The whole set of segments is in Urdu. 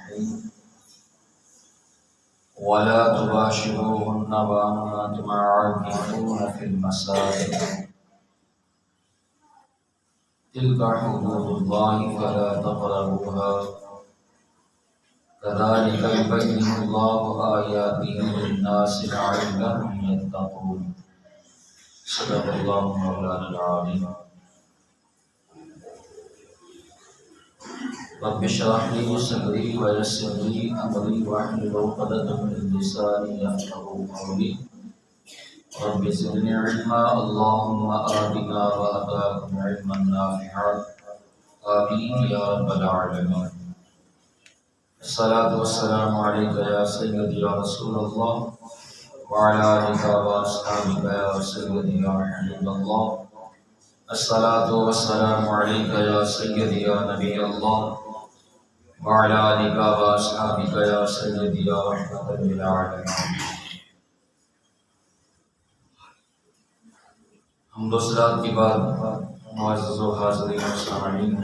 الرحيم ولا تباشروهن وأنتم عاكفون في المساجد تلك حدود الله فلا تقربوها كذلك يبين الله آياته للناس لعلهم يتقون صدق الله مولانا العظيم رب اشرح لي صدري ويسر لي امري واحلل عقدة من لساني يفقهوا قولي رب زدني علما اللهم آتنا وآتاكم علما نافعا آمين يا رب العالمين الصلاة والسلام عليك يا سيدي يا رسول الله وعلى آلك وأصحابك يا سيدي يا حبيب الله الصلاة والسلام عليك يا سيدي يا نبي الله وعلى آلك وأصحابك يا سيدي يا رحمة للعالمين حمد و صلات کی بعد معزز و حاضرین و سامعین،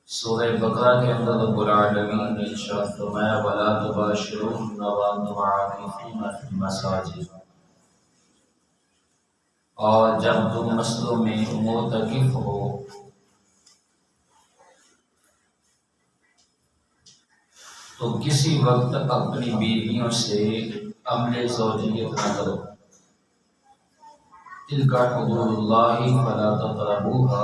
سورہ بقرہ کے اندر رب العالمین نے ارشاد فرمایا وَلَا تُبَاشِرُوهُنَّ وَأَنتُمْ عَاكِفُونَ فِي الْمَسَاجِدِ، اور جب تم مسجدوں میں معتکف ہو تو کسی وقت اپنی بیویوں سے عمل زوجیت نہ کرو. تلک حدود اللہ فلا تقربوها،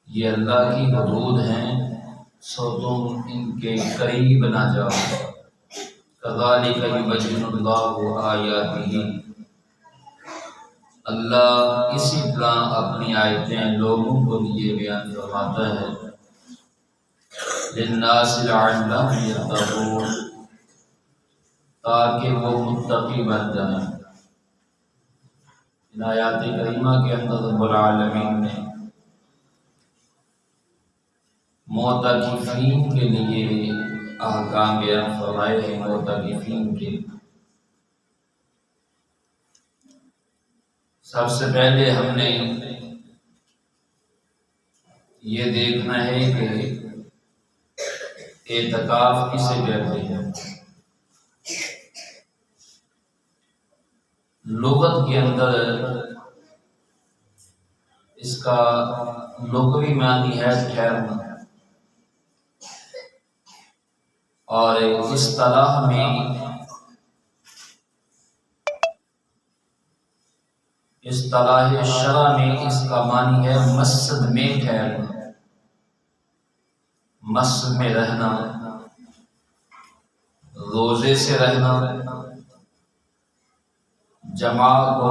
یہ اللہ کی حدود ہیں سو تم ان کے قریب نہ جاؤ. کذالک یبین اللہ آیاتہ، اللہ اسی طرح اپنی آیتیں لوگوں کو لیے بیان فرماتا ہے. للناس لعلهم یتقون، تاکہ وہ متقی بن جائیں. ان آیات کریمہ کے اندر رب العالمین نے معتکفین کے لیے احکام بیان فرمائے ہیں. معتکفین کے سب سے پہلے ہم نے یہ دیکھنا ہے کہ اعتکاف کسے کہتے ہیں. لغت کے اندر اس کا لغوی معنی ہے ٹھہرنا، اور اصطلاح میں اصطلاح شرع میں اس کا معنی ہے مسجد میں ٹھہرنا، مسجد میں رہنا، روزے سے رہنا، جماعت کو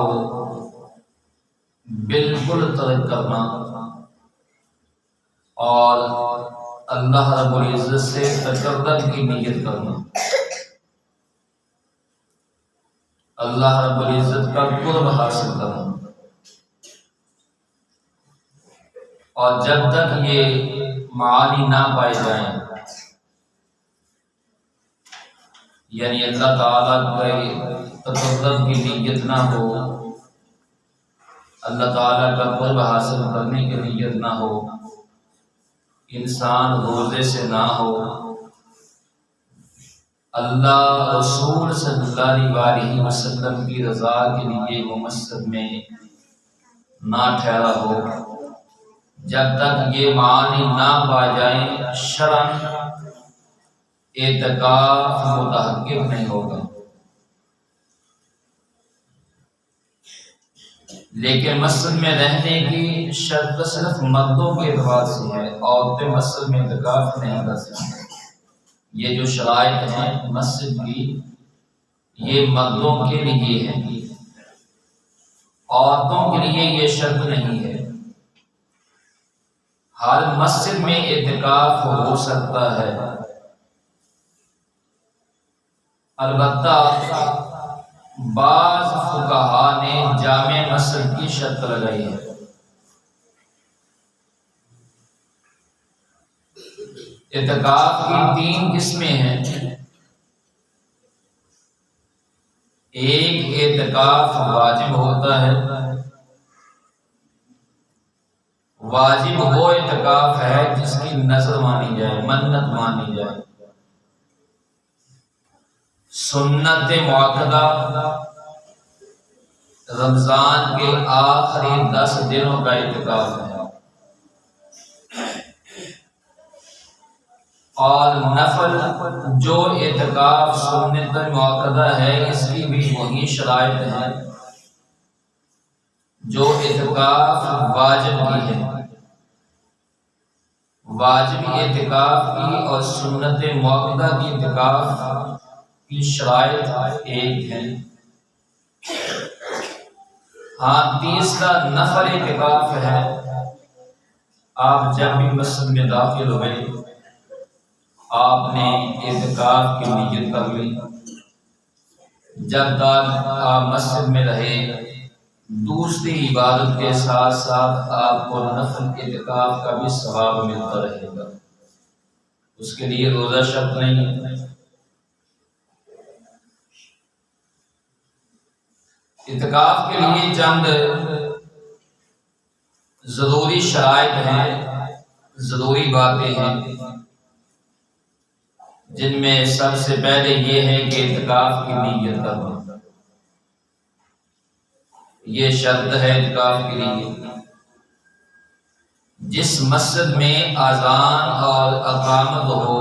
بالکل ترک کرنا، اور اللہ رب العزت سے تقرب کی نیت کرنا، اللہ رب العزت کا قرب حاصل کرنا. اور جب تک یہ معانی نہ پائے جائیں، یعنی اللہ تعالیٰ کے تقرب کی نیت نہ ہو، اللہ تعالیٰ کا قرب حاصل کرنے کی نیت نہ ہو، انسان روزے سے نہ ہو، اللہ رسول صلی اللہ علیہ وسلم کی رضا کے لیے وہ مسجد میں نہ ٹھہرا ہو، جب تک یہ معانی نہ پا جائیں شرعاً اعتکاف متحقق نہیں ہوگا. لیکن مسجد میں رہنے کی شرط صرف مردوں کے اعتبار سے ہے، عورتیں مسجد میں اعتکاف نہیں کر سکتی. یہ جو شرائط ہیں مسجد کی یہ مردوں کے لیے ہے، عورتوں کے لیے یہ شرط نہیں ہے. ہر مسجد میں اعتکاف ہو سکتا ہے، البتہ بعض فقہا نے جامع مسجد کی شرط لگائی ہے. اعتکاف کی 3 قسمیں ہیں. ایک اعتکاف واجب ہوتا ہے، واجب وہ اعتکاف ہے جس کی نذر مانی جائے، منت مانی جائے۔ سنت مؤکدہ رمضان کے آخری 10 دنوں کا اعتکاف ہے، اور نفل جو اعتکاف سنت مؤکدہ ہے اس کی بھی وہی شرائط ہیں جو اعتکاف واجب کی ہے۔ واجب اعتکاف کی اور سنت مؤکدہ کی اعتکاف کی شرائط ایک ہے۔ ہاں، تیسرا نفل اعتکاف ہے۔ آپ جب بھی مسجد میں داخل ہوئے آپ نے اعتکاف کی نیت کر لی، جب تک آپ مسجد میں رہے دوسری عبادت کے ساتھ ساتھ آپ کو نفل اعتکاف کا بھی ثواب ملتا رہے گا، اس کے لیے روزہ شرط نہیں ہے۔ اعتکاف کے لیے چند ضروری شرائط ہیں، ضروری باتیں ہیں، جن میں سب سے پہلے یہ ہے کہ اعتکاف کی نیت کرنا، یہ شرط ہے اعتکاف کے لیے۔ جس مسجد میں اذان اور اقامت ہو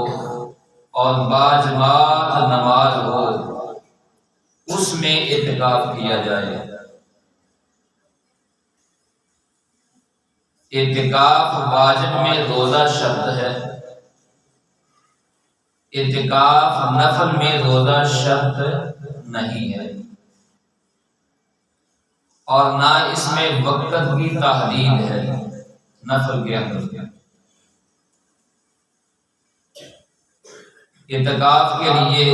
اور باجماعت نماز ہو اس میں اعتکاف کیا جائے۔ اعتکاف واجب میں روزہ شرط ہے، اعتکاف نفل میں روزہ شرط نہیں ہے، اور نہ اس میں وقت کی تحدید ہے نفل کے اندر۔ اعتکاف کے لیے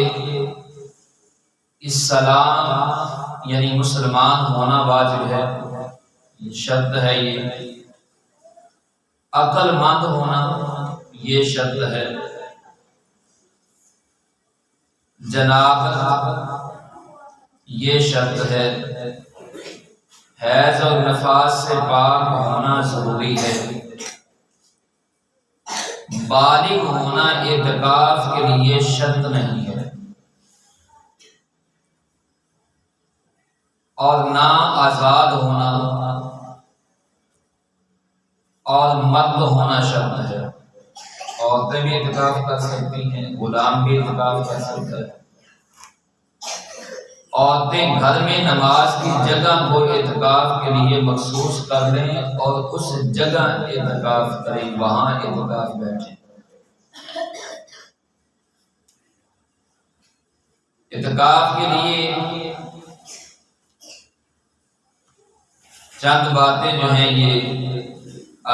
اسلام یعنی مسلمان ہونا واجب ہے، یہ شرط ہے۔ یہ عقل مند ہونا یہ شرط ہے۔ جنابت یہ شرط ہے۔ حیض اور نفاس سے پاک ہونا ضروری ہے۔ بالغ ہونا اعتکاف کے لیے شرط نہیں ہے، اور نہ آزاد ہونا اور مرد ہونا شرط ہے۔ عورتیں بھی اعتکاف کر سکتی ہیں، غلام بھی اعتکاف کر سکتا ہے۔ عورتیں گھر میں نماز کی جگہ کو اعتکاف کے لیے مخصوص کر لیں اور اس جگہ اعتکاف کریں، وہاں اعتکاف بیٹھیں۔ اعتکاف کے لیے چند باتیں جو ہیں یہ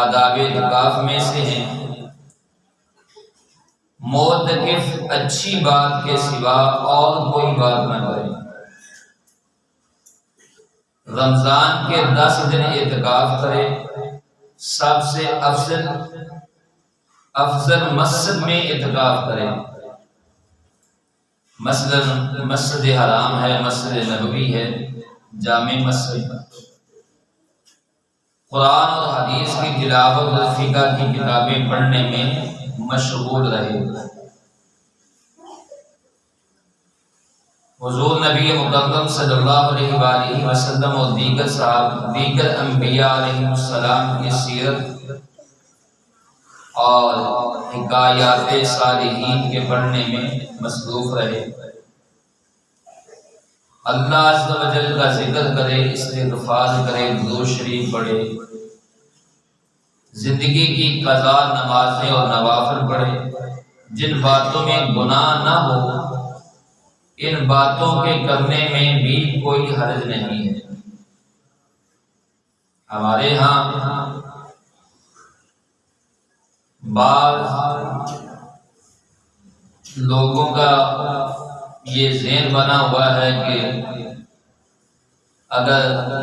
آداب اعتکاف میں سے ہیں۔ معتکف اچھی بات کے سوا اور کوئی بات نہ کرے۔ رمضان کے 10 دن اعتکاف کرے۔ سب سے افضل مسجد میں اعتکاف کرے۔ مسجد حرام ہے، مسجد نبوی ہے، جامع مسجد۔ قرآن اور حدیث کی تلاوت اور فقہ کی کتابیں پڑھنے میں مشغول رہے۔ حضور نبی مکرم صلی اللہ علیہ وآلہ وسلم اور دیگر انبیاء علیہ السلام کی سیرت اور حکایات صالحین کے پڑھنے میں مصروف رہے۔ اللہ عز و جل کا ذکر کرے، استغفار کرے، درود شریف پڑھے، زندگی کی قضا نمازیں اور نوافل پڑھے۔ جن باتوں میں گناہ نہ ہو ان باتوں کے کرنے میں بھی کوئی حرج نہیں ہے۔ ہمارے ہاں بعض لوگوں کا یہ ذہن بنا ہوا ہے کہ اگر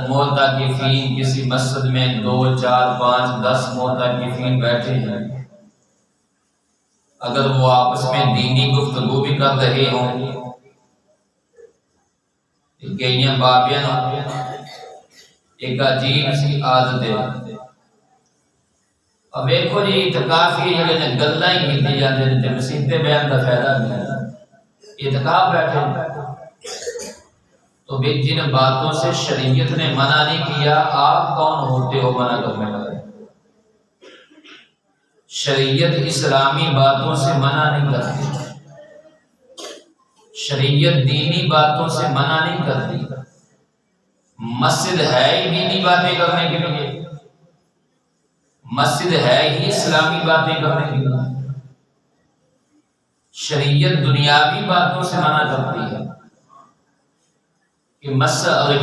معتکفین کسی مسجد میں 2 4 5 10 معتکفین بیٹھے ہیں، اگر وہ آپس میں دینی گفتگو بھی کر رہے ہوں، کئیاں بابیاں ایک عجیب سی عادت ہے اب دیکھو جی اعتکاف کی جڑے نے گلاں ہی کیتی جاندے نے تے مسیتے بیان دا فائدہ نہیں ہے۔ اعتکاف بیٹھے تو بھی جن باتوں سے شریعت نے منع نہیں کیا، آپ کون ہوتے ہو منع کرنے والے؟ شریعت اسلامی باتوں سے منع نہیں کرتی، شریعت دینی باتوں سے منع نہیں کرتی۔ مسجد ہے ہی دینی باتیں کرنے کے لیے، مسجد ہے ہی اسلامی باتیں کرنے کے لیے۔ شریعت دنیاوی باتوں سے منع کرتی ہے کہ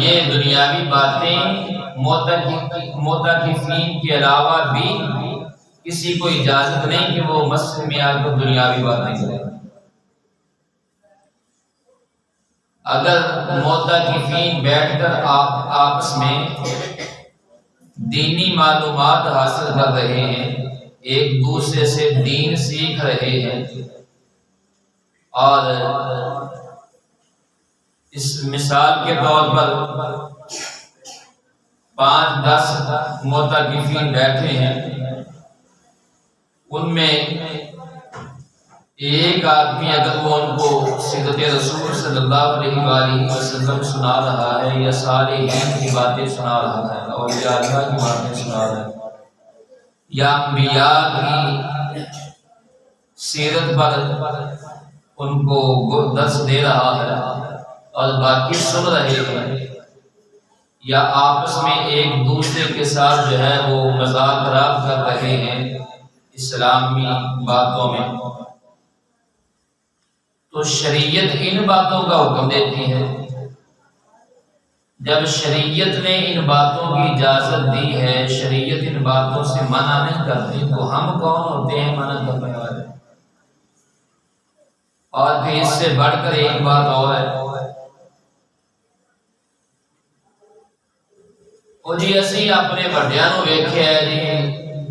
یہ دنیاوی باتیں معتکفین کے علاوہ بھی کسی کو اجازت نہیں کہ وہ مسجد میں آ کر دنیاوی باتیں کرے۔ اگر معتکفین بیٹھ کر آپس میں دینی معلومات حاصل کر رہے ہیں، ایک دوسرے سے دین سیکھ رہے ہیں، اور اس مثال کے طور پر 5-10 معتکفین بیٹھے ہیں، ان میں ایک آدمی اگر وہ ان کو سیرت رسول صلی اللہ علیہ وآلہ وسلم سنا رہا ہے یا صالحین کی باتیں سنا رہا ہے، اولیاء اللہ کی باتیں سنا رہا ہے، یا انبیاء کی سیرت پر ان کو درس دے رہا ہے اور باقی سن رہے ہیں، یا آپس میں ایک دوسرے کے ساتھ جو ہے وہ مذاق خراب کر رہے ہیں اسلامی باتوں میں، تو شریعت ان باتوں کا حکم دیتی ہے۔ جب شریعت نے ان باتوں کی اجازت دی ہے، شریعت ان باتوں سے منع نہیں کرتی، تو ہم کون ہوتے ہیں منع کرنے والے؟ اور پھر اس سے بڑھ کر ایک بات اور ہے، وہ جی اسی اپنے بڑیاں نو ویکھیا ہے جی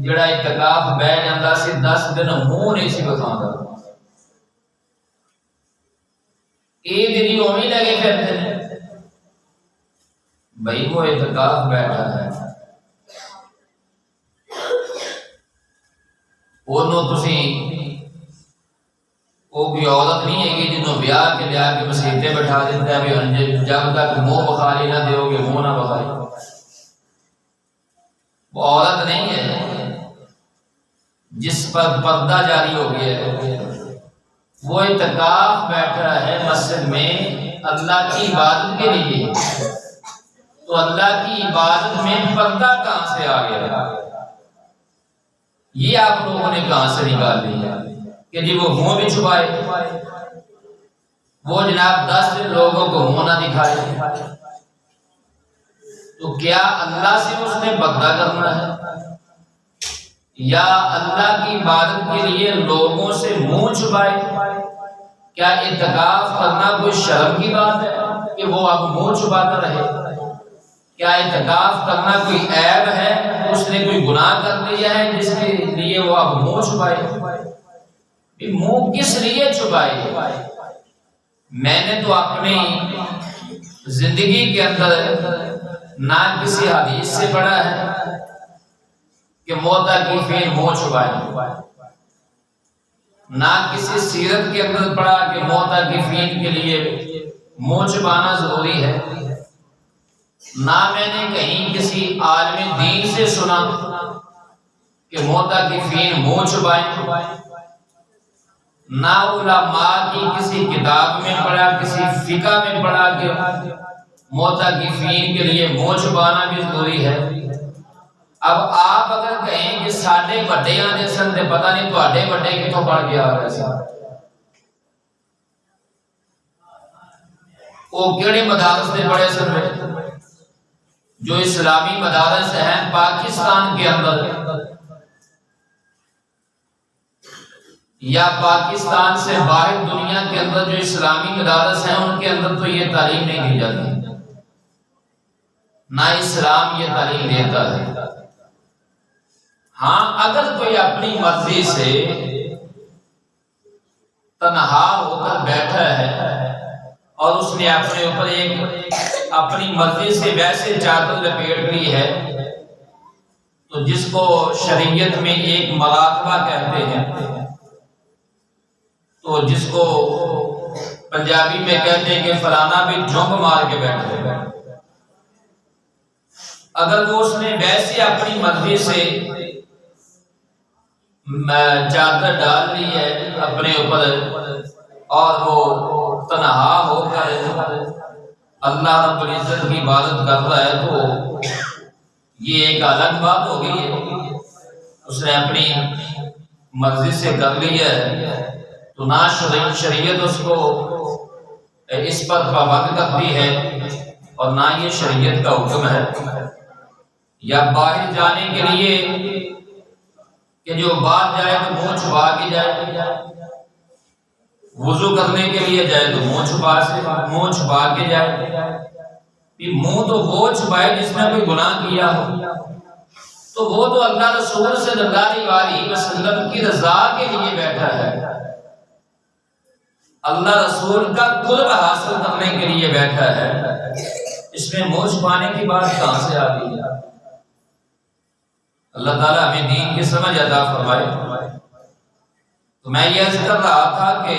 جڑا اعتکاف بہ جاندا سی 10 دن منہ نہیں سی بکھاوندا، یہ دن اوویں لگے پھرتے ہیں۔ بھائی وہ اعتکاف بیٹھا ہے، انہوں تسی وہ کوئی عورت نہیں ہے کہ جنہوں بیاہ کے لیا کے مسیطے بٹھا دیتا ہے بھی جب تک منہ بخاری نہ دیو گے منہ نہ بخاری۔ وہ عورت نہیں ہے جس پر پردہ جاری ہو گیا ہے، وہ اعتکاف بیٹھا ہے مسجد میں اللہ کی عبادت کے لیے، تو اللہ کی عبادت میں پردہ کہاں سے آ گیا؟ یہ آپ لوگوں نے کہاں سے نکال لیا کہ جی وہ منہ بھی چھپائے، وہ جناب 10 دن لوگوں کو منہ نہ دکھائے، تو کیا اللہ سے اس نے بغض کرنا ہے یا اللہ کی عبادت کے لیے لوگوں سے منہ چھپائے؟ کیا اعتکاف کرنا کوئی شرم کی بات ہے کہ وہ اب منہ چھپاتا رہے؟ کیا اعتکاف کرنا کوئی عیب ہے، اس نے کوئی گناہ کر لیا ہے جس کے لیے وہ اب منہ چھپائے؟ منہ کس لیے چھپائے؟ میں نے تو اپنی زندگی کے اندر نہ کسی حدیث سے پڑھا ہے کہ معتکفین منہ چھپائے، نہ کسی سیرت کے اندر پڑھا کہ معتکفین کے لیے منہ چھپانا ضروری ہے، نہ میں نے کہیں کسی عالم دین سے سنا کہ معتکفین منہ چھپائیں، نہ علماء کی کسی کتاب میں پڑھا، کسی فقہ میں پڑھا کہ معتکفین کے لیے منہ چھپانا بھی ضروری ہے۔ اب آپ اگر کہیں کہ ساڈے بڑے آنے سن تے پتہ نہیں تواڈے بڑے کتوں پڑھ گیا ویسا، وہ کیڑے مدارس نے پڑھے سن؟ جو اسلامی مدارس ہیں پاکستان کے اندر یا پاکستان سے باہر دنیا کے اندر جو اسلامی مدارس ہیں ان کے اندر تو یہ تعلیم نہیں دی جاتی، نہ اسلام یہ تعلیم دیتا ہے۔ ہاں اگر کوئی اپنی مرضی سے تنہا ہو کر بیٹھا ہے اور اس نے اپنے اوپر ایک اپنی مرضی سے ویسے چادر لپیٹ لی ہے تو جس کو شریعت میں ایک مراقبہ کہتے ہیں، تو جس کو پنجابی میں کہتے ہیں کہ فلانا بھی جھونک مار کے بیٹھے گا، اگر وہ اس نے ویسے اپنی مرضی سے چادر ڈال لی ہے اپنے اوپر اور وہ تنہا ہو کر اللہ رب العزت کی عبادت کر رہا ہے، تو یہ ایک الگ بات ہو گئی ہے، اس نے اپنی مرضی سے کر لی ہے، تو نہ شریعت اس کو اس پر پابند کرتی ہے اور نہ یہ شریعت کا حکم ہے۔ یا باہر جانے کے لیے کہ جو باہر جائے تو منہ چھپا کے جائے، وضو کرنے کے لیے جائے تو منہ چھپا کے جائے، منہ تو وہ چھپائے جس نے کوئی گناہ کیا ہو، تو وہ تو اللہ رسول صلی اللہ علیہ وسلم کی رضا کے لیے بیٹھا ہے، اللہ رسول کا قرب حاصل کرنے کے لیے بیٹھا ہے، اس میں منہ چھپانے کی بات کہاں سے آ گئی ہے؟ اللہ تعالیٰ ہمیں دین کی سمجھ عطا فرمائے۔ تو میں یہ عرض کر رہا تھا کہ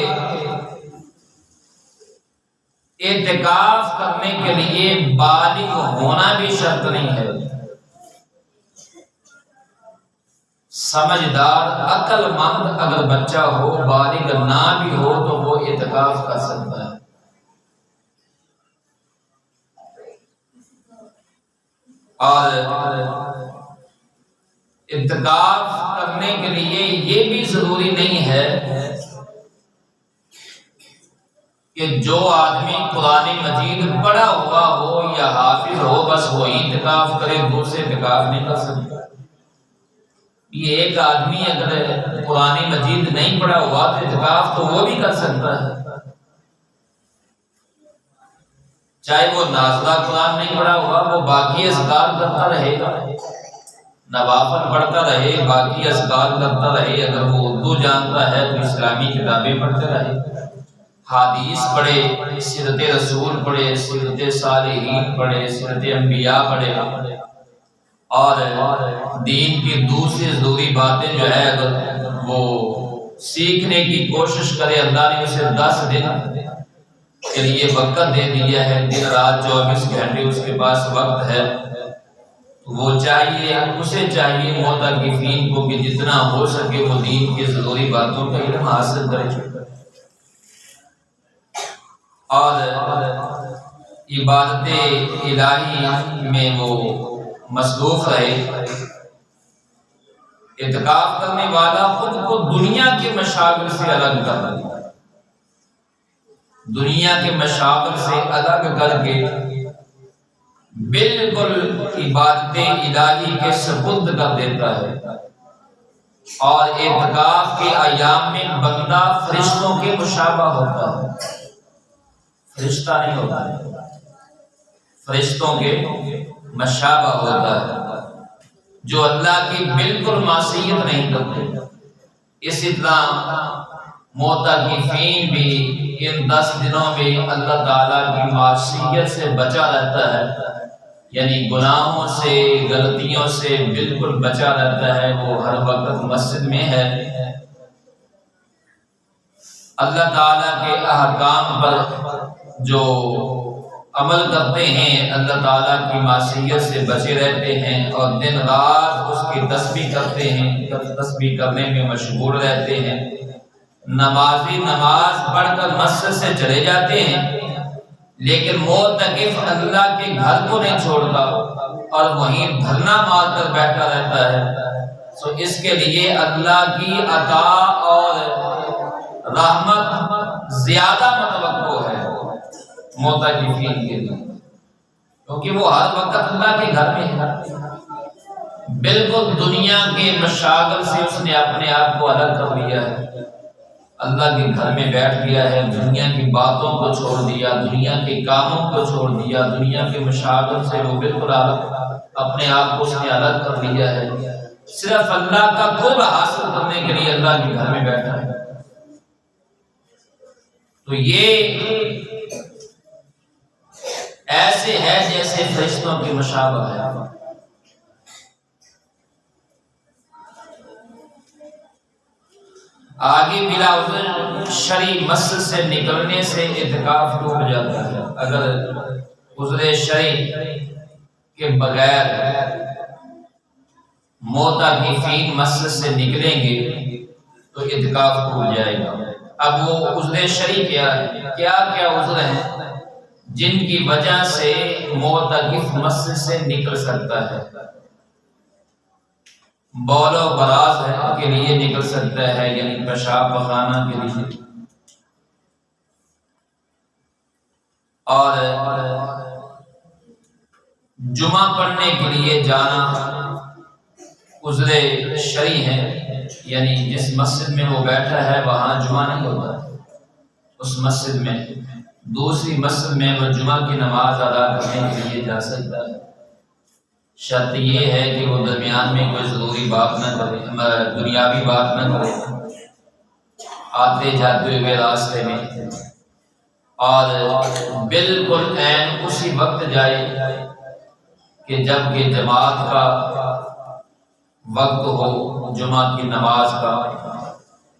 اعتکاف کرنے کے لیے بالغ ہونا بھی شرط نہیں ہے، سمجھدار عقل مند اگر بچہ ہو، بالغ نہ بھی ہو تو وہ اعتکاف کر سکتا ہے۔ اور اعتکاف کرنے کے لیے یہ بھی ضروری نہیں ہے کہ جو آدمی قرآن مجید پڑھا ہوا ہو یا حافظ ہو بس وہی اعتکاف کرے، دوسرے اعتکاف نہیں کر سکتا۔ یہ ایک آدمی اگر قرآن مجید نہیں پڑھا ہوا تو اعتکاف تو وہ بھی کر سکتا ہے، چاہے وہ نازلہ قرآن نہیں پڑھا ہوا، وہ باقی اذکار کرتا رہے گا، نوافل پڑھتا رہے، باقی اذکار کرتا رہے، اگر وہ اردو جانتا ہے تو اسلامی کتابیں پڑھتے رہے، حدیث پڑھے، سیرت رسول پڑھے، سیرت صالحین پڑھے، سیرت انبیاء پڑھے، اور دین کی دوسری ضروری باتیں جو ہے اگر وہ سیکھنے کی کوشش کرے، اللہ نے اسے 10 دن کے لیے وقت دے دیا ہے، دن رات 24 گھنٹے اس کے پاس وقت ہے، وہ اسے چاہیے معتکفین کو کہ جتنا ہو سکے وہ دین کی ضروری باتوں کا علم حاصل کرے اور عبادت الہی میں وہ مصروف رہے۔ اعتکاف کرنے والا خود کو دنیا کے مشاغل سے الگ کر دے، دنیا کے مشاغل سے الگ کر کے بالکل عبادت الہی کے سپرد کر دیتا ہے۔ اور اعتکاف کے ایام میں بندہ فرشتوں کے مشابہ ہوتا ہے، فرشتہ نہیں ہوتا ہے، فرشتوں کے مشابہ ہوتا ہے، جو اللہ کی بالکل معصیت نہیں کرتے۔ اسی طرح معتکفین بھی ان 10 دنوں میں اللہ تعالیٰ کی معصیت سے بچا رہتا ہے، یعنی گناہوں سے، غلطیوں سے بالکل بچا رہتا ہے، وہ ہر وقت مسجد میں ہے، اللہ تعالیٰ کے احکام پر جو عمل کرتے ہیں، اللہ تعالیٰ کی معصیت سے بچے رہتے ہیں اور دن رات اس کی تسبیح کرتے ہیں، تسبیح کرنے میں مشغول رہتے ہیں، نمازی نماز پڑھ کر مسجد سے چلے جاتے ہیں، لیکن معتکف اللہ کے گھر کو نہیں چھوڑتا اور وہیں دھرنا مار کر بیٹھا رہتا ہے، تو اس کے لیے اللہ کی عطا اور رحمت زیادہ متوقع ہے معتکفین کے لیے، کیونکہ وہ ہر وقت اللہ کے گھر میں ہے، بالکل دنیا کے مشاغل سے اس نے اپنے آپ کو الگ کر لیا ہے، اللہ کے گھر میں بیٹھ گیا ہے، دنیا کی باتوں کو چھوڑ دیا، دنیا کے کاموں کو چھوڑ دیا، دنیا کے مشاغل سے وہ بالکل اپنے آپ کو اس نے الگ کر لیا ہے، صرف اللہ کا قرب حاصل کرنے کے لیے اللہ کے گھر میں بیٹھا ہے۔ تو یہ ایسے ہے جیسے فرشتوں کی مشابہ ہے۔ آگے بلا عذر شرعی مسجد سے نکلنے سے اعتکاف ٹوٹ جاتا ہے۔ اگر عذر شرعی کے بغیر معتکفین مسجد سے نکلیں گے تو اعتکاف ٹوٹ جائے گا۔ اب وہ عذر شرعی کیا ہے؟ کیا کیا عذر ہیں جن کی وجہ سے معتکف مسجد سے نکل سکتا ہے؟ بول و براز ہے کے لیے نکل سکتا ہے، یعنی پیشاب پخانہ کے لیے، اور جمعہ پڑھنے کے لیے جانا عذر شرعی ہے، یعنی جس مسجد میں وہ بیٹھا ہے وہاں جمعہ نہیں ہوتا، اس مسجد میں دوسری مسجد میں وہ جمعہ کی نماز ادا کرنے کے لیے جا سکتا ہے۔ شرط یہ ہے کہ وہ درمیان میں کوئی ضروری بات نہ کرے، دنیاوی بات نہ کرے آتے جاتے ہوئے راستے میں، اور بالکل عین اسی وقت جائے کہ جب کہ جماعت کا وقت ہو جمعہ کی نماز کا،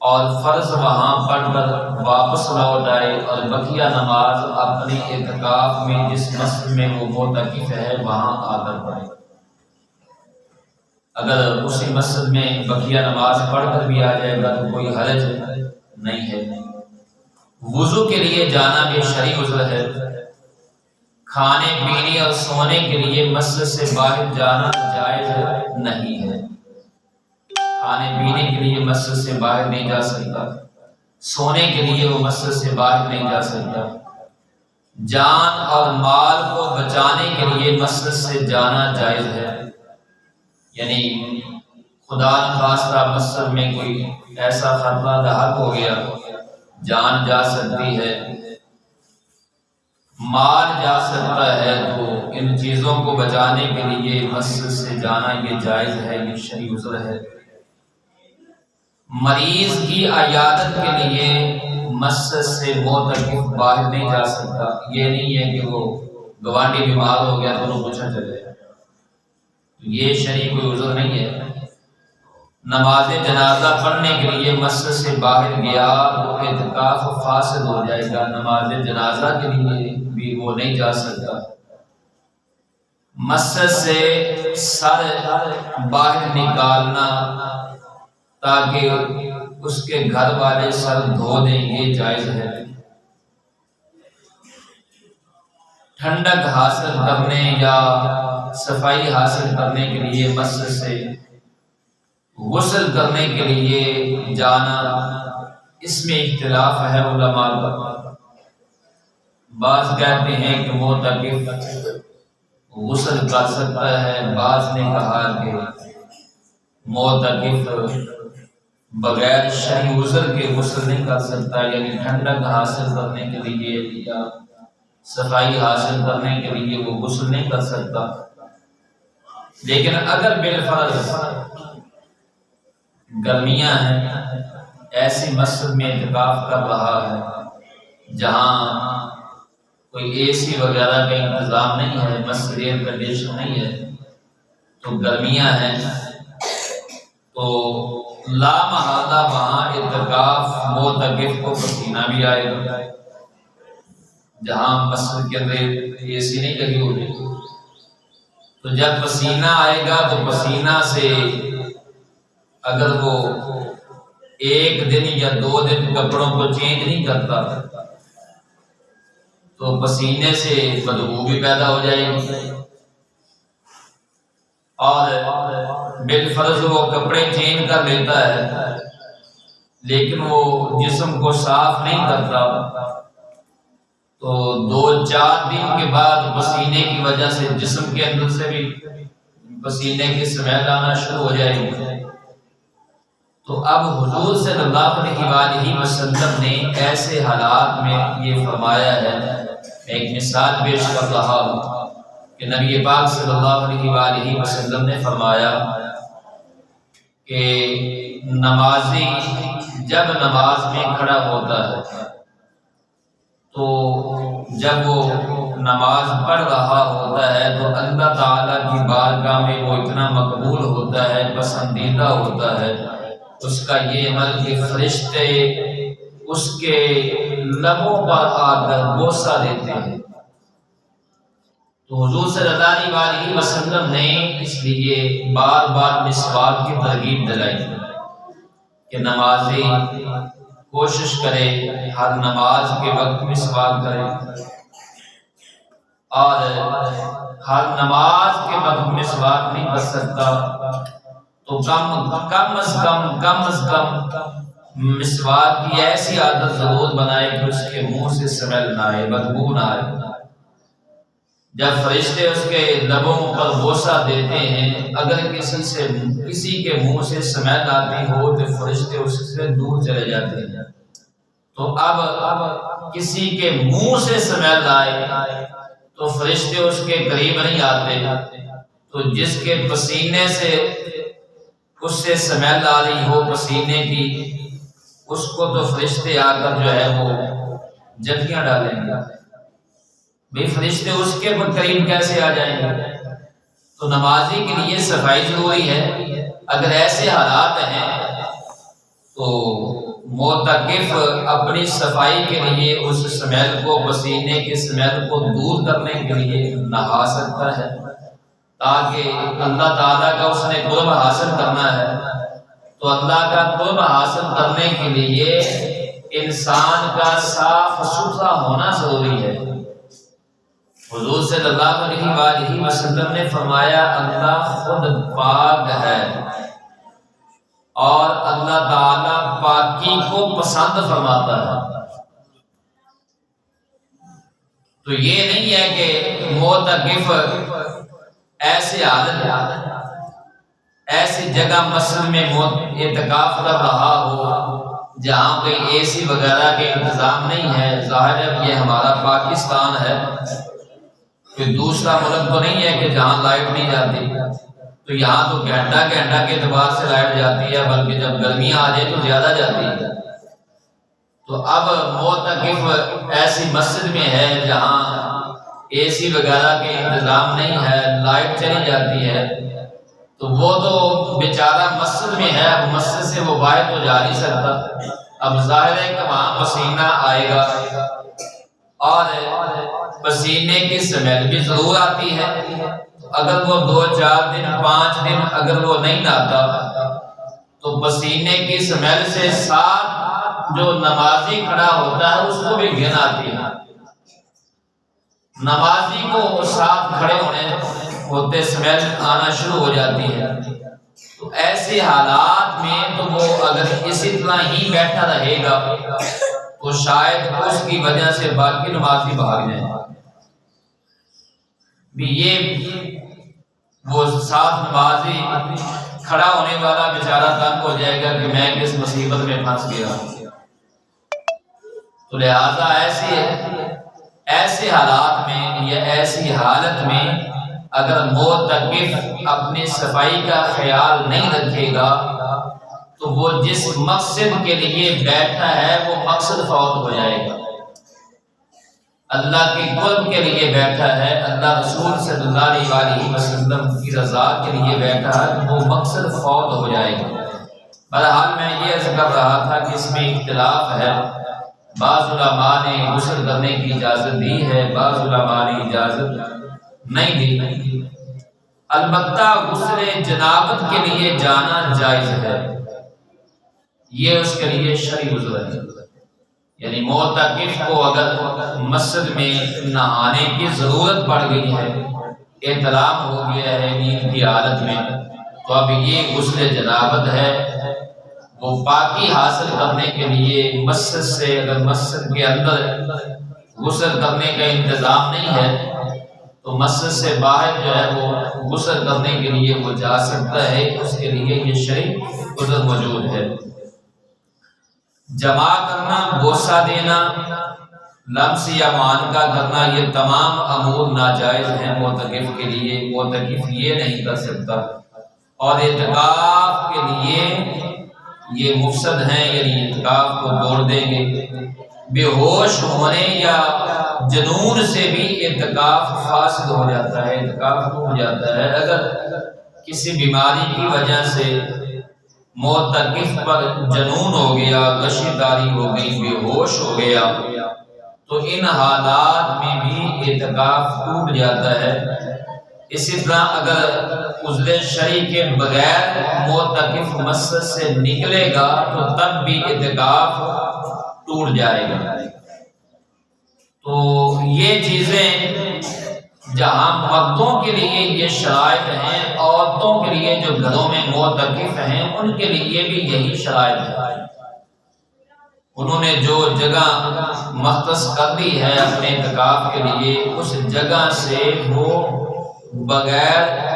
اور فرض وہاں پڑھ کر واپس لوٹ آئے اور بقیہ نماز اپنے اعتکاف میں جس مسجد میں وہ معتکف ہے وہاں آ کر پڑھے۔ اگر اسی مسجد میں بقیہ نماز پڑھ کر بھی آ جائے گا تو کوئی حرج نہیں ہے۔ وضو کے لیے جانا بھی شرعی عذر ہے۔ کھانے پینے اور سونے کے لیے مسجد سے باہر جانا جائز نہیں ہے۔ کھانے پینے کے لیے مسجد سے باہر نہیں جا سکتا، سونے کے لیے وہ مسجد سے باہر نہیں جا سکتا۔ جان اور مال کو بچانے کے لیے مسجد سے جانا جائز ہے، یعنی خدا نخواستہ مسجد میں کوئی ایسا خطرہ لاحق ہو گیا، جان جا سکتی ہے، مال جا سکتا ہے، تو ان چیزوں کو بچانے کے لیے مسجد سے جانا یہ جائز ہے، یہ شرعی عذر ہے۔ مریض کی عیادت کے لیے مسجد سے معتکف باہر نہیں جا سکتا، یہ نہیں ہے کہ وہ گوانڈی بیمار ہو گیا تو پوچھا چلے، یہ شرعی کوئی عذر نہیں ہے۔ نماز جنازہ پڑھنے کے لیے مسجد سے باہر گیا تو اعتکاف فاسد ہو جائے گا، نماز جنازہ کے لیے بھی وہ نہیں جا سکتا۔ مسجد سے سر باہر نکالنا تاکہ اس کے گھر والے سر دھو دیں یہ جائز ہے۔ ٹھنڈک حاصل کرنے یا صفائی حاصل کرنے کے لیے مسجد سے غسل کرنے کے لیے جانا، اس میں اختلاف ہے علماء کا۔ بعض کہتے ہیں کہ معتکف غسل کر سکتا ہے، بعض نے کہا کہ معتکف بغیر شرعی عذر کے غسل نہیں کر سکتا، یعنی ٹھنڈک حاصل کرنے کے لیے یا صفائی حاصل کرنے کے لیے وہ غسل نہیں کر سکتا۔ لیکن اگر بالفرض گرمیاں ہیں، ایسی مسجد میں اعتکاف کر رہا ہے جہاں کوئی اے سی وغیرہ کا انتظام نہیں ہے، مسجد ایئر کنڈیشن نہیں ہے، تو گرمیاں ہیں، تو لا محالہ وہاں اعتکاف معتکف کو پسینہ بھی آئے گا، جہاں مسجد کے اندر اے سی نہیں لگی ہوگی، تو جب پسینہ آئے گا تو پسینہ سے اگر وہ ایک دن یا 2 دن کپڑوں کو چینج نہیں کرتا تو پسینے سے بدبو بھی پیدا ہو جائے گی، اور بالفرض وہ کپڑے چینج کر لیتا ہے لیکن وہ جسم کو صاف نہیں کرتا، تو 2-4 دن کے بعد پسینے کی وجہ سے جسم کے اندر سے بھی پسینے کی سمیل آنا شروع ہو جائے گی۔ تو اب حضور صلی اللہ علیہ وسلم نے ایسے حالات میں یہ فرمایا ہے، ایک مثال پیش کر رہا ہوں کہ نبی پاک صلی اللہ علیہ وسلم نے فرمایا کہ نمازی جب نماز میں کھڑا ہوتا ہے تو جب وہ نماز پڑھ رہا ہوتا ہے تو اللہ تعالیٰ کی بارگاہ میں وہ اتنا مقبول ہوتا ہے، پسندیدہ ہوتا ہے اس کا یہ عمل کہ فرشتے اس کے لبوں پر آ کر بوسہ دیتے ہیں۔ تو حضور صلی اللہ علیہ وسلم نے اس لیے بار بار مسواک کی ترغیب دلائی کہ نمازی کوشش کرے ہر نماز کے وقت مسواک کرے، اور ہر نماز کے وقت مسواک نہیں کر سکتا تو کم از کم مسواک کی ایسی عادت ضرور بنائے کہ اس کے منہ سے سمیل نہ آئے، بدبو نہ آئے۔ جب فرشتے اس کے لبوں پر بوسہ دیتے ہیں، اگر کسی کے منہ سے سمیل آتی ہو تو فرشتے اس سے دور چلے جاتے ہیں۔ تو اب کسی کے منہ سے سمیل آئے تو فرشتے اس کے قریب نہیں آتے، تو جس کے پسینے سے اس سے سمیل آ رہی ہو پسینے کی، اس کو تو فرشتے آ کر جو ہے وہ جھٹکیاں ڈالیں گے۔ بھئی فرشتے اس کے قریب کیسے آ جائیں گے؟ تو نمازی کے لیے صفائی ضروری ہے۔ اگر ایسے حالات ہیں تو معتکف اپنی صفائی کے لیے اس سمیل کو، پسینے کے سمیل کو دور کرنے کے لیے نہا سکتا ہے، تاکہ اللہ تعالیٰ کا اس نے قرب حاصل کرنا ہے۔ تو اللہ کا قرب حاصل کرنے کے لیے انسان کا صاف ستھرا ہونا ضروری ہے۔ حضور صلی اللہ علیہ وسلم نے فرمایا اللہ خود پاک ہے اور اللہ تعالیٰ پاکی کو پسند فرماتا ہے۔ تو یہ نہیں ہے کہ معتکف ایسے حالت ایسی جگہ مسجد میں اعتکاف کر رہا ہو جہاں کوئی اے سی وغیرہ کے انتظام نہیں ہے۔ ظاہر ہے یہ ہمارا پاکستان ہے، کوئی دوسرا ملک تو نہیں ہے کہ جہاں لائٹ نہیں جاتی، تو یہاں تو گھنٹہ کے اعتبار سے لائٹ جاتی ہے، بلکہ جب گرمیاں آ جائے تو زیادہ جاتی ہے۔ تو اب معتکف ایسی مسجد میں ہے جہاں اے سی وغیرہ کے انتظام نہیں ہے، لائٹ چلی جاتی ہے، تو وہ تو بیچارہ مسجد میں ہے، اب مسجد سے وہ باہر تو جا نہیں سکتا۔ اب ظاہر ہے کہ وہاں پسینہ آئے گا اور پسینے کی سمیل بھی ضرور آتی ہے۔ اگر وہ 2 4 دن 5 دن اگر وہ نہیں نہاتا تو پسینے کی سمیل سے ساتھ جو نمازی کھڑا ہوتا ہے اس کو بھی گھن آتی ہے۔ نمازی کو ساتھ کھڑے ہوتے سمیل آنا شروع ہو جاتی ہے۔ تو ایسے حالات میں تو وہ اگر اسی طرح ہی بیٹھا رہے گا تو شاید اس کی وجہ سے باقی نمازی بھاگ جائیں۔ بھی یہ وہ ساتھ نمازی کھڑا ہونے والا بیچارہ تنگ ہو جائے گا کہ میں کس مصیبت میں پھنس گیا۔ تو لہذا ایسے حالات میں یا ایسی حالت میں اگر معتکف اپنی صفائی کا خیال نہیں رکھے گا تو وہ جس مقصد کے لیے بیٹھا ہے وہ مقصد فوت ہو جائے گا۔ اللہ کے قرب کے لیے بیٹھا ہے، اللہ رسول صلی اللہ علیہ وسلم کی رضا کے لیے بیٹھا ہے، تو وہ مقصد فوت ہو جائے گا۔ بہرحال میں یہ عرض کر رہا تھا کہ اس میں اختلاف ہے، بعض علماء نے غسل کرنے کی اجازت دی ہے، بعض علماء نے اجازت نہیں دی۔ البتہ غسل جنابت کے لیے جانا جائز ہے، یہ اس کے لیے شرعی عذر ہے۔ یعنی معتکف کو اگر مسجد میں نہانے کی ضرورت پڑ گئی ہے، احتلام ہو گیا ہے نیند کی حالت میں، تو اب یہ غسل جنابت ہے، وہ پاکی حاصل کرنے کے لیے مسجد سے، اگر مسجد کے اندر غسل کرنے کا انتظام نہیں ہے تو مسجد سے باہر جو ہے وہ غسل کرنے کے لیے وہ جا سکتا ہے، اس کے لیے یہ شرعی عذر موجود ہے۔ جمع کرنا، بوسہ دینا، لمس یا معانقہ کرنا، یہ تمام امور ناجائز ہیں معتکف کے لیے۔ معتکف یہ نہیں کر سکتا، اور اعتکاف کے لیے یہ مفسد ہیں، یعنی اعتکاف کو توڑ دیں گے۔ بے ہوش ہونے یا جنون سے بھی اعتکاف فاسد ہو جاتا ہے، اعتکاف ہو جاتا ہے۔ اگر کسی بیماری کی وجہ سے معتکف پر جنون ہو گیا، غشیداری ہو گئی، بے ہوش ہو گیا، تو ان حالات میں بھی اعتکاف ٹوٹ جاتا ہے۔ اسی طرح اگر عذر شرعی کے بغیر معتکف مسجد سے نکلے گا تو تب بھی اعتکاف ٹوٹ جائے گا۔ تو یہ چیزیں جہاں مردوں کے لیے یہ شرائط ہیں، عورتوں کے لیے جو گھروں میں معتکف ہیں ان کے لیے بھی یہی شرائط ہے۔ انہوں نے جو جگہ مختص کر دی ہے اپنے اعتکاف کے لیے، اس جگہ سے وہ بغیر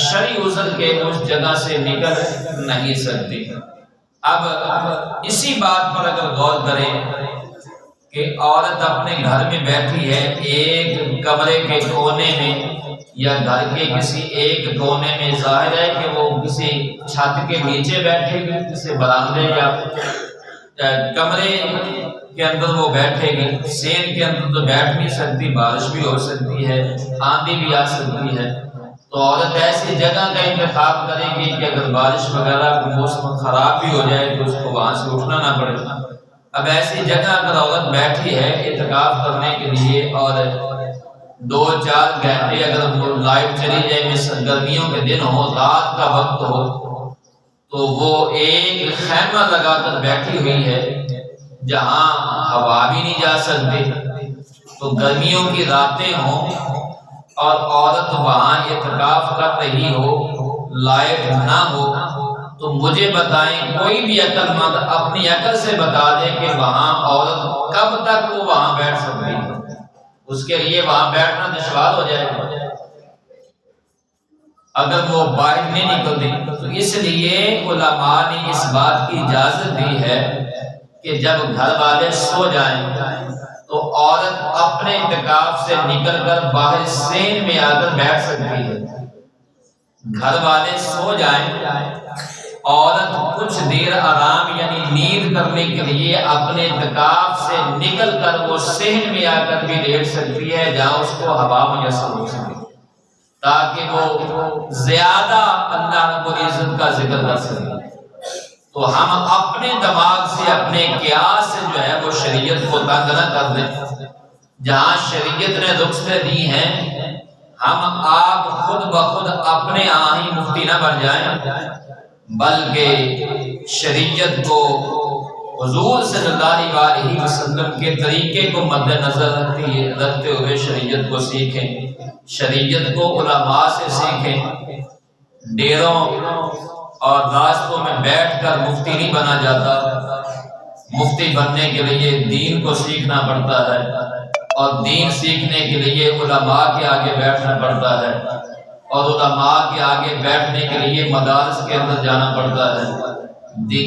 شرعی عذر کے اس جگہ سے نکل نہیں سکتی۔ اب اسی بات پر اگر غور کریں کہ عورت اپنے گھر میں بیٹھی ہے، ایک کمرے کے کونے میں یا گھر کے کسی ایک کونے میں، ظاہر ہے کہ وہ کسی چھت کے نیچے بیٹھے گی، کسی برآمدے یا کمرے کے اندر وہ بیٹھے گی۔ سین کے اندر تو بیٹھ نہیں سکتی، بارش بھی ہو سکتی ہے، آندھی بھی آ سکتی ہے، تو عورت ایسی جگہ کا انتخاب کرے گی کہ اگر بارش وغیرہ موسم خراب بھی ہو جائے تو اس کو وہاں سے اٹھنا نہ پڑے۔ اب ایسی جگہ اگر عورت بیٹھی ہے اعتکاف کرنے کے لیے اور 2-4 گھنٹے اگر وہ لائٹ چلی جائے، مثلا گرمیوں کے دن ہو، رات کا وقت ہو، تو وہ ایک خیمہ لگا کر بیٹھی ہوئی ہے جہاں ہوا بھی نہیں جا سکتی، تو گرمیوں کی راتیں ہوں اور عورت وہاں اعتکاف کر رہی ہو، لائٹ نہ ہو، تو مجھے بتائیں، کوئی بھی عقل مند اپنی عقل سے بتا دے کہ وہاں عورت کب تک وہ وہاں بیٹھ سکتی ہے؟ اس کے لیے وہاں بیٹھنا دشوار ہو جائے گا اگر وہ باہر نہیں نکلتی۔ تو اس لیے علماء نے اس بات کی اجازت دی ہے کہ جب گھر والے سو جائیں تو عورت اپنے اعتکاف سے نکل کر باہر سین میں آ کر بیٹھ سکتی ہے۔ گھر والے سو جائیں، عورت کچھ دیر آرام یعنی نیند کرنے کے لیے اپنے اعتکاف سے نکل کر وہ صحن میں آ کر بھی لیٹ سکتی ہے جہاں اس کو ہوا میسر ہو سکے، تاکہ وہ زیادہ اللہ رب العزت کا ذکر کر سکے۔ تو ہم اپنے دماغ سے، اپنے قیاس سے جو ہے وہ شریعت کو تنگ نہ کر دیں۔ جہاں شریعت نے رخصتیں دی ہیں، ہم آپ خود بخود اپنے ہی مفتی نہ بن جائیں، بلکہ شریعت کو حضور صلی اللہ علیہ وسلم کے طریقے کو مد نظر رکھتے ہوئے شریعت کو سیکھیں، شریعت کو علماء سے سیکھیں۔ ڈیروں اور راستوں میں بیٹھ کر مفتی نہیں بنا جاتا، مفتی بننے کے لیے دین کو سیکھنا پڑتا ہے، اور دین سیکھنے کے لیے علماء کے آگے بیٹھنا پڑتا ہے، اور علماء کے آگے بیٹھنے کے لیے مدارس کے اندر جانا پڑتا ہے،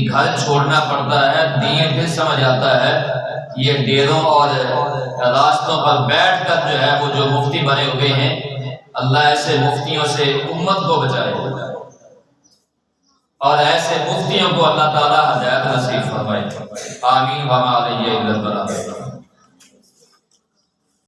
گھر چھوڑنا پڑتا ہے، دین پھر سمجھ آتا ہے۔ یہ ڈیروں اور راستوں پر بیٹھ کر جو ہے وہ جو مفتی بنے ہوئے ہیں، اللہ ایسے مفتیوں سے امت کو بچائے اور ایسے مفتیوں کو اللہ تعالی ہدایت نصیب فرمائے۔ آمین وما علیہ الا البلاغ۔